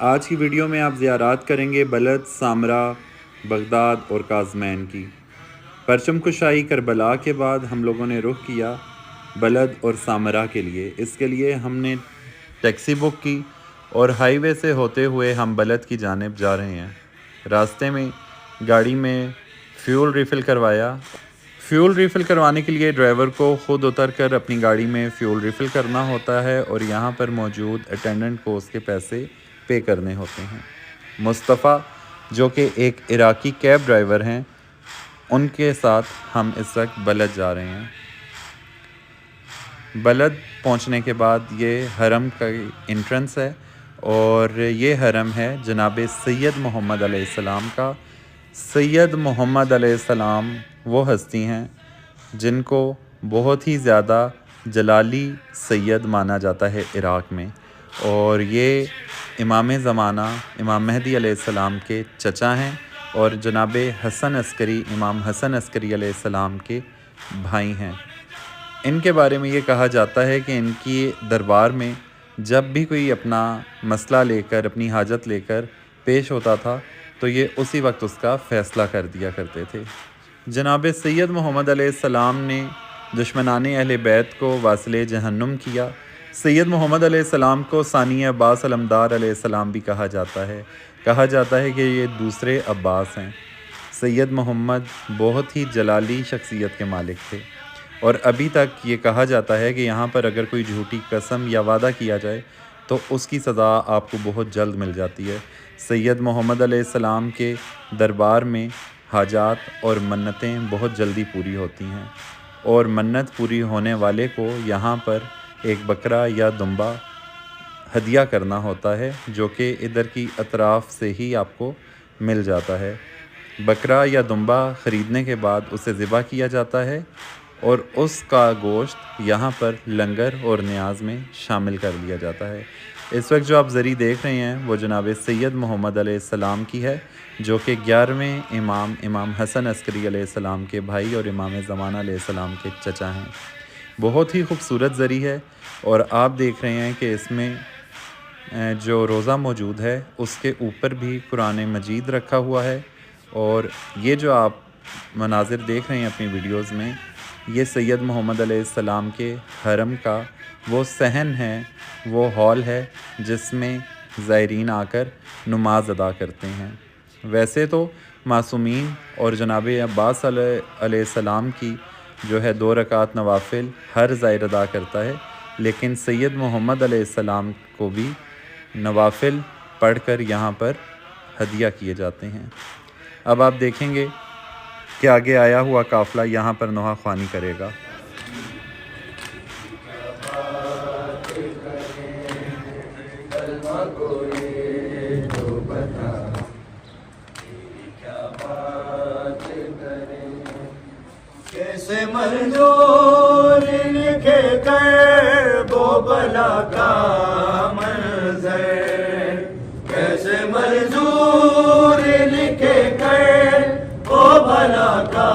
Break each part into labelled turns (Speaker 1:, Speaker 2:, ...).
Speaker 1: آج کی ویڈیو میں آپ زیارات کریں گے بلد، سامرا، بغداد اور کاظمین کی۔ پرچم کشائی کربلا کے بعد ہم لوگوں نے رخ کیا بلد اور سامرا کے لیے۔ اس کے لیے ہم نے ٹیکسی بک کی اور ہائی وے سے ہوتے ہوئے ہم بلد کی جانب جا رہے ہیں۔ راستے میں گاڑی میں فیول ریفل کروایا۔ فیول ریفل کروانے کے لیے ڈرائیور کو خود اتر کر اپنی گاڑی میں فیول ریفل کرنا ہوتا ہے اور یہاں پر موجود اٹینڈنٹ کو اس کے پیسے پے کرنے ہوتے ہیں۔ مصطفیٰ جو کہ ایک عراقی کیب ڈرائیور ہیں، ان کے ساتھ ہم اس وقت بلد جا رہے ہیں۔ بلد پہنچنے کے بعد یہ حرم کا انٹرنس ہے اور یہ حرم ہے جناب سید محمد علیہ السلام کا۔ سید محمد علیہ السلام وہ ہستی ہیں جن کو بہت ہی زیادہ جلالی سید مانا جاتا ہے عراق میں، اور یہ امام زمانہ امام مہدی علیہ السلام کے چچا ہیں اور جناب حسن عسکری امام حسن عسکری علیہ السلام کے بھائی ہیں۔ ان کے بارے میں یہ کہا جاتا ہے کہ ان کی دربار میں جب بھی کوئی اپنا مسئلہ لے کر اپنی حاجت لے کر پیش ہوتا تھا تو یہ اسی وقت اس کا فیصلہ کر دیا کرتے تھے۔ جناب سید محمد علیہ السلام نے دشمنان اہل بیت کو واصل جہنم کیا۔ سید محمد علیہ السلام کو ثانی عباس علمدار علیہ السلام بھی کہا جاتا ہے کہ یہ دوسرے عباس ہیں۔ سید محمد بہت ہی جلالی شخصیت کے مالک تھے اور ابھی تک یہ کہا جاتا ہے کہ یہاں پر اگر کوئی جھوٹی قسم یا وعدہ کیا جائے تو اس کی سزا آپ کو بہت جلد مل جاتی ہے۔ سید محمد علیہ السلام کے دربار میں حاجات اور منتیں بہت جلدی پوری ہوتی ہیں، اور منت پوری ہونے والے کو یہاں پر ایک بکرا یا دمبا ہدیہ کرنا ہوتا ہے، جو کہ ادھر کی اطراف سے ہی آپ کو مل جاتا ہے۔ بکرا یا دمبا خریدنے کے بعد اسے ذبح کیا جاتا ہے اور اس کا گوشت یہاں پر لنگر اور نیاز میں شامل کر لیا جاتا ہے۔ اس وقت جو آپ زری دیکھ رہے ہیں وہ جناب سید محمد علیہ السلام کی ہے، جو کہ 11ویں امام حسن عسکری علیہ السلام کے بھائی اور امام زمانہ علیہ السلام کے چچا ہیں۔ بہت ہی خوبصورت زری ہے، اور آپ دیکھ رہے ہیں کہ اس میں جو روزہ موجود ہے اس کے اوپر بھی قرآن مجید رکھا ہوا ہے، اور یہ جو آپ مناظر دیکھ رہے ہیں اپنی ویڈیوز میں، یہ سید محمد علیہ السلام کے حرم کا وہ صحن ہے، وہ ہال ہے جس میں زائرین آ کر نماز ادا کرتے ہیں۔ ویسے تو معصومین اور جناب عباس علیہ السلام کی جو ہے 2 رکعت نوافل ہر زائر ادا کرتا ہے، لیکن سید محمد علیہ السلام کو بھی نوافل پڑھ کر یہاں پر ہدیہ کیے جاتے ہیں۔ اب آپ دیکھیں گے کہ آگے آیا ہوا قافلہ یہاں پر نوحہ خوانی کرے گا۔
Speaker 2: کیسے منظور لکھے کر وہ بلا کا منظر، کیسے منظور لکھے کر وہ بلا کا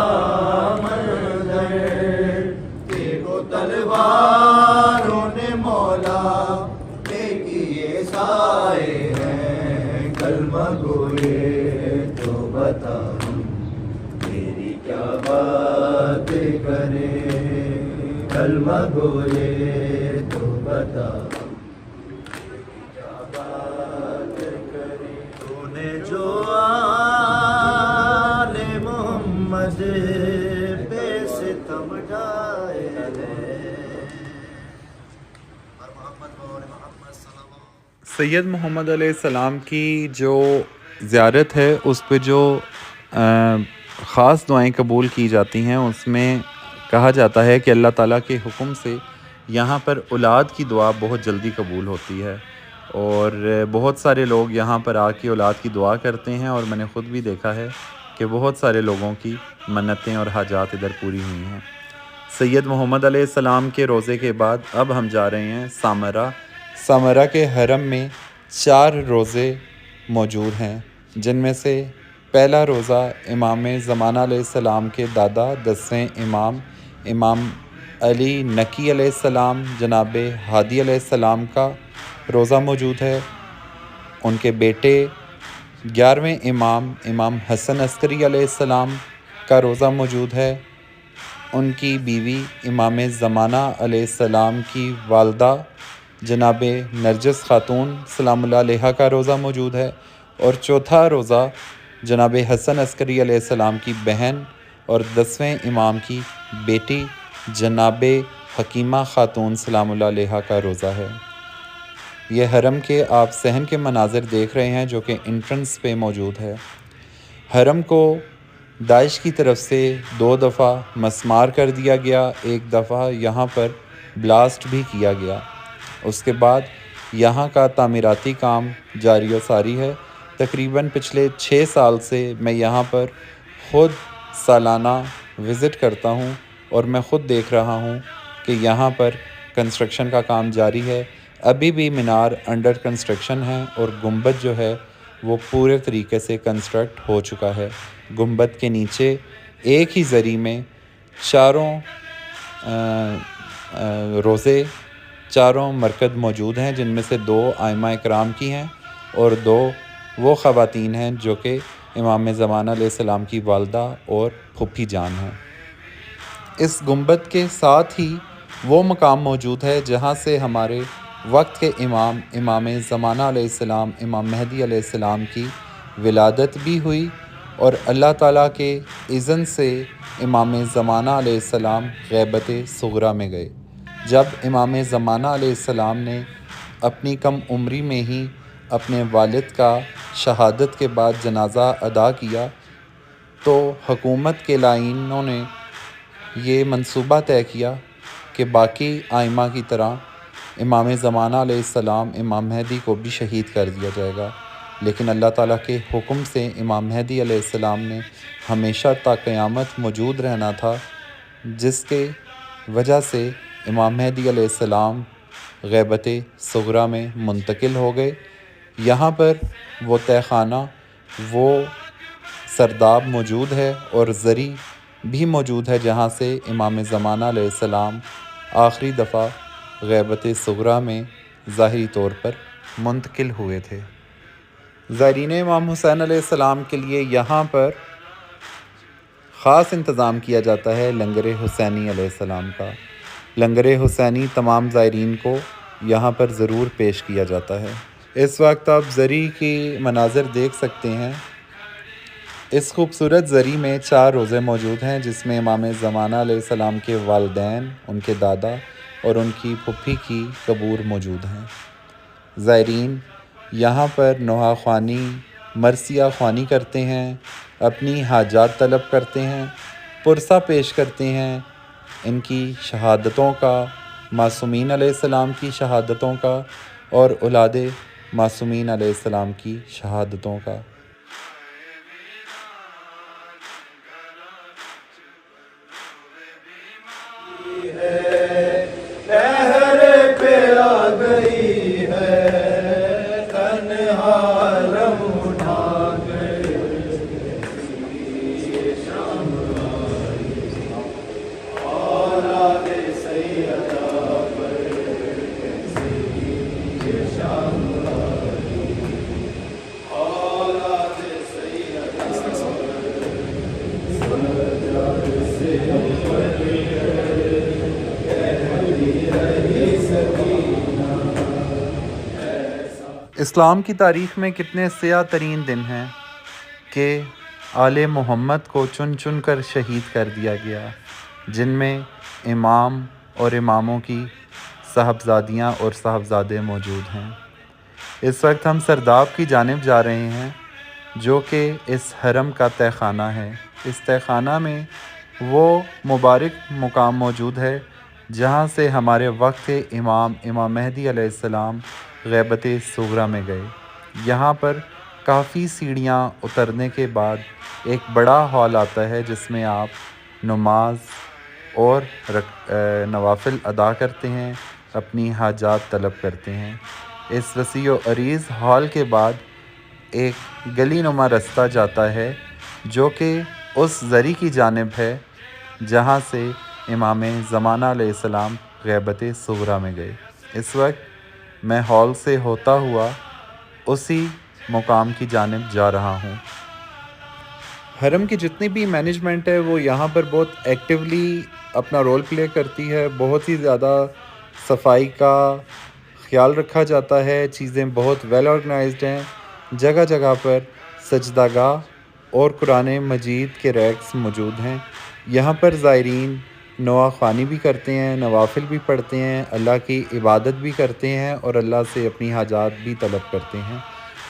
Speaker 2: منظر، دیکھو تلواروں نے مولا کے کیے سائے ہیں، کلمہ گوئے تو بتا کیا بات کریں، کلمہ گوئے تو بتا کیا بات کریں، تو نے جو آل محمد پہ ستم ڈھائے
Speaker 1: سید محمد علیہ السلام کی جو زیارت ہے اس پہ جو خاص دعائیں قبول کی جاتی ہیں، اس میں کہا جاتا ہے کہ اللہ تعالیٰ کے حکم سے یہاں پر اولاد کی دعا بہت جلدی قبول ہوتی ہے، اور بہت سارے لوگ یہاں پر آ کے اولاد کی دعا کرتے ہیں، اور میں نے خود بھی دیکھا ہے کہ بہت سارے لوگوں کی منتیں اور حاجات ادھر پوری ہوئی ہیں۔ سید محمد علیہ السلام کے روزے کے بعد اب ہم جا رہے ہیں سامرا۔ سامرا کے حرم میں 4 روزے موجود ہیں، جن میں سے پہلا روزہ امام زمانہ علیہ السلام کے دادا 10ویں امام علی نقی علیہ السلام جناب ہادی علیہ السلام کا روزہ موجود ہے۔ ان کے بیٹے 11ویں امام حسن عسکری علیہ السلام کا روزہ موجود ہے، ان کی بیوی امام زمانہ علیہ السلام کی والدہ جناب نرجس خاتون سلام اللہ علیہ کا روزہ موجود ہے، اور چوتھا روزہ جناب حسن عسکری علیہ السلام کی بہن اور 10ویں امام کی بیٹی جناب حکیمہ خاتون سلام اللہ علیہ کا روزہ ہے۔ یہ حرم کے آپ صحن کے مناظر دیکھ رہے ہیں جو کہ انٹرنس پہ موجود ہے۔ حرم کو داعش کی طرف سے 2 دفعہ مسمار کر دیا گیا، 1 دفعہ یہاں پر بلاسٹ بھی کیا گیا۔ اس کے بعد یہاں کا تعمیراتی کام جاری و ساری ہے۔ تقریباً پچھلے 6 سال سے میں یہاں پر خود سالانہ وزٹ کرتا ہوں اور میں خود دیکھ رہا ہوں کہ یہاں پر کنسٹرکشن کا کام جاری ہے۔ ابھی بھی مینار انڈر کنسٹرکشن ہے اور گنبد جو ہے وہ پورے طریقے سے کنسٹرکٹ ہو چکا ہے۔ گنبد کے نیچے ایک ہی زری میں چاروں روزے، چاروں مرکز موجود ہیں، جن میں سے 2 ائمہ اکرام کی ہیں اور 2 وہ خواتین ہیں جو کہ امام زمانہ علیہ السلام کی والدہ اور پھوپھی جان ہیں۔ اس گنبد کے ساتھ ہی وہ مقام موجود ہے جہاں سے ہمارے وقت کے امام زمانہ علیہ السلام امام مہدی علیہ السلام کی ولادت بھی ہوئی، اور اللہ تعالیٰ کے اذن سے امام زمانہ علیہ السلام غیبت صغریٰ میں گئے۔ جب امام زمانہ علیہ السلام نے اپنی کم عمری میں ہی اپنے والد کا شہادت کے بعد جنازہ ادا کیا تو حکومت کے لائنوں نے یہ منصوبہ طے کیا کہ باقی ائمہ کی طرح امام زمانہ علیہ السلام امام مہدی کو بھی شہید کر دیا جائے گا، لیکن اللہ تعالیٰ کے حکم سے امام مہدی علیہ السلام نے ہمیشہ تا قیامت موجود رہنا تھا، جس کے وجہ سے امام مہدی علیہ السلام غیبت صغریٰ میں منتقل ہو گئے۔ یہاں پر وہ تہہ خانہ، وہ سرداب موجود ہے اور زری بھی موجود ہے جہاں سے امام زمانہ علیہ السلام آخری دفعہ غیبت صغریٰ میں ظاہری طور پر منتقل ہوئے تھے۔ زائرین امام حسین علیہ السلام کے لیے یہاں پر خاص انتظام کیا جاتا ہے لنگر حسینی علیہ السلام کا۔ لنگر حسینی تمام زائرین کو یہاں پر ضرور پیش کیا جاتا ہے۔ اس وقت آپ زری کی مناظر دیکھ سکتے ہیں۔ اس خوبصورت زری میں 4 روزے موجود ہیں، جس میں امام زمانہ علیہ السلام کے والدین، ان کے دادا اور ان کی پھوپھی کی قبور موجود ہیں۔ زائرین یہاں پر نوحہ خوانی، مرثیہ خوانی کرتے ہیں، اپنی حاجات طلب کرتے ہیں، پرسہ پیش کرتے ہیں ان کی شہادتوں کا، معصومین علیہ السلام کی شہادتوں کا اور اولاد معصومین علیہ السلام کی شہادتوں کا۔
Speaker 2: لہر پہ آ گئی ہے تنہا رم اٹھا گئے، اولاد سیدہ پر شام اولاد سیدہ
Speaker 1: اسلام کی تاریخ میں کتنے سیاہ ترین دن ہیں کہ آل محمد کو چن چن کر شہید کر دیا گیا، جن میں امام اور اماموں کی صاحبزادیاں اور صاحبزادے موجود ہیں۔ اس وقت ہم سرداب کی جانب جا رہے ہیں جو کہ اس حرم کا تہہ خانہ ہے۔ اس تہہ خانہ میں وہ مبارک مقام موجود ہے جہاں سے ہمارے وقت کے امام مہدی علیہ السلام غیبت صغریٰ میں گئے۔ یہاں پر کافی سیڑھیاں اترنے کے بعد ایک بڑا ہال آتا ہے جس میں آپ نماز اور نوافل ادا کرتے ہیں، اپنی حاجات طلب کرتے ہیں۔ اس وسیع و عریض ہال کے بعد ایک گلی نما رستہ جاتا ہے جو کہ اس زری کی جانب ہے جہاں سے امام زمانہ علیہ السلام غیبت صغریٰ میں گئے۔ اس وقت میں ہال سے ہوتا ہوا اسی مقام کی جانب جا رہا ہوں۔ حرم کی جتنی بھی مینجمنٹ ہے وہ یہاں پر بہت ایکٹیولی اپنا رول پلے کرتی ہے، بہت ہی زیادہ صفائی کا خیال رکھا جاتا ہے، چیزیں بہت ویل آرگنائزڈ ہیں، جگہ جگہ پر سجدہ گاہ اور قرآن مجید کے ریکس موجود ہیں۔ یہاں پر زائرین نوا خوانی بھی کرتے ہیں، نوافل بھی پڑھتے ہیں، اللہ کی عبادت بھی کرتے ہیں اور اللہ سے اپنی حاجات بھی طلب کرتے ہیں،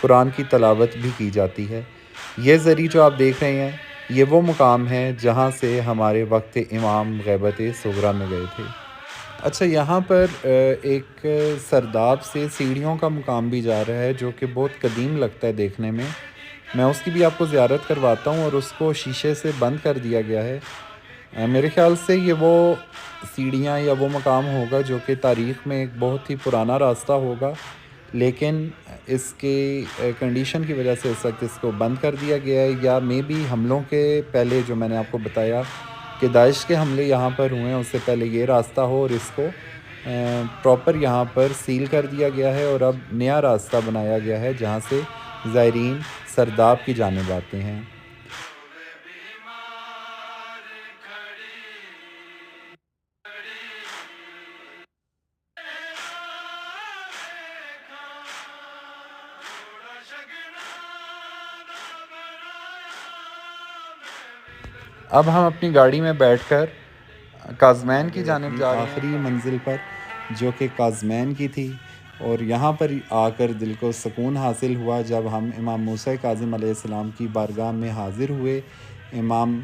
Speaker 1: قرآن کی تلاوت بھی کی جاتی ہے۔ یہ زری جو آپ دیکھ رہے ہیں یہ وہ مقام ہے جہاں سے ہمارے وقت امام غیبت صغریٰ میں گئے تھے۔ اچھا، یہاں پر ایک سرداب سے سیڑھیوں کا مقام بھی جا رہا ہے جو کہ بہت قدیم لگتا ہے دیکھنے میں اس کی بھی آپ کو زیارت کرواتا ہوں، اور اس کو شیشے سے بند کر دیا گیا ہے۔ میرے خیال سے یہ وہ سیڑھیاں یا وہ مقام ہوگا جو کہ تاریخ میں ایک بہت ہی پرانا راستہ ہوگا، لیکن اس کی کنڈیشن کی وجہ سے اس وقت اس کو بند کر دیا گیا ہے، یا مے بی حملوں کے پہلے جو میں نے آپ کو بتایا کہ داعش کے حملے یہاں پر ہوئے ہیں اس سے پہلے یہ راستہ ہو اور اس کو پراپر یہاں پر سیل کر دیا گیا ہے، اور اب نیا راستہ بنایا گیا ہے جہاں سے زائرین سرداب کی جانب آتے ہیں۔ اب ہم اپنی گاڑی میں بیٹھ کر کاظمین کی جانب جا رہے ہیں، آخری منزل پر جو کہ کاظمین کی تھی، اور یہاں پر آ کر دل کو سکون حاصل ہوا جب ہم امام موسیٰ کاظم علیہ السلام کی بارگاہ میں حاضر ہوئے۔ امام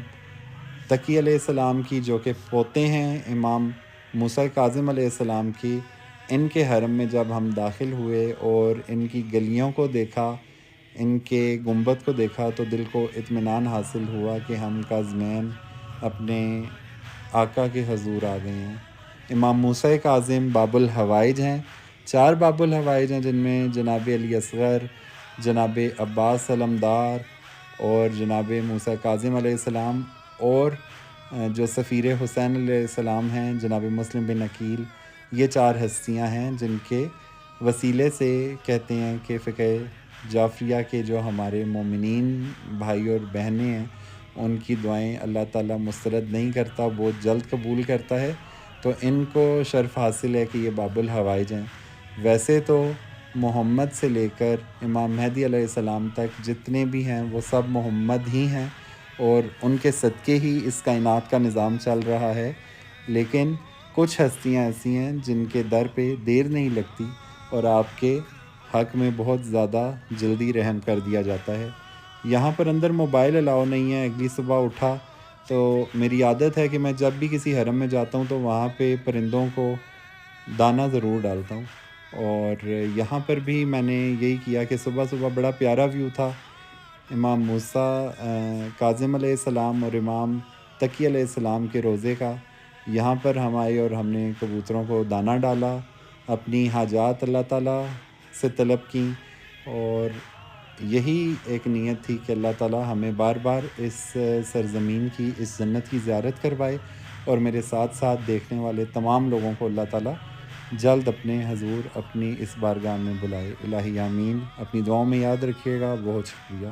Speaker 1: تقی علیہ السلام کی جو کہ پوتے ہیں امام موسیٰ کاظم علیہ السلام کی، ان کے حرم میں جب ہم داخل ہوئے اور ان کی گلیوں کو دیکھا، ان کے گنبد کو دیکھا، تو دل کو اطمینان حاصل ہوا کہ ہم کاظمین اپنے آقا کے حضور آ گئے ہیں۔ امام موسیٰ کاظم باب الحوائج ہیں، 4 باب الحوائج ہیں، جن میں جناب علی اصغر، جناب عباس علمدار اور جناب موسیٰ کاظم علیہ السلام، اور جو سفیر حسین علیہ السلام ہیں جناب مسلم بن عقیل، یہ 4 ہستیاں ہیں جن کے وسیلے سے کہتے ہیں کہ فقہ جعفریہ کے جو ہمارے مومنین بھائی اور بہنیں ہیں ان کی دعائیں اللہ تعالیٰ مسترد نہیں کرتا، بہت جلد قبول کرتا ہے، تو ان کو شرف حاصل ہے کہ یہ باب الحوائج ہیں۔ ویسے تو محمد سے لے کر امام مہدی علیہ السلام تک جتنے بھی ہیں وہ سب محمد ہی ہیں، اور ان کے صدقے ہی اس کائنات کا نظام چل رہا ہے، لیکن کچھ ہستیاں ایسی ہیں جن کے در پہ دیر نہیں لگتی اور آپ کے حق میں بہت زیادہ جلدی رحم کر دیا جاتا ہے۔ یہاں پر اندر موبائل الاؤ نہیں ہے۔ اگلی صبح اٹھا تو میری عادت ہے کہ میں جب بھی کسی حرم میں جاتا ہوں تو وہاں پہ پرندوں کو دانہ ضرور ڈالتا ہوں، اور یہاں پر بھی میں نے یہی کیا کہ صبح صبح بڑا پیارا ویو تھا امام موسیٰ کاظم علیہ السلام اور امام تقی علیہ السلام کے روضے کا۔ یہاں پر ہم آئے اور ہم نے کبوتروں کو دانہ ڈالا، اپنی حاجات اللہ تعالیٰ سے طلب کیں، اور یہی ایک نیت تھی کہ اللہ تعالیٰ ہمیں بار بار اس سرزمین کی، اس جنت کی زیارت کروائے، اور میرے ساتھ ساتھ دیکھنے والے تمام لوگوں کو اللہ تعالیٰ جلد اپنے حضور اپنی اس بارگاہ میں بلائے۔ الہی آمین۔ اپنی دعاؤں میں یاد رکھیے گا۔ بہت شکریہ۔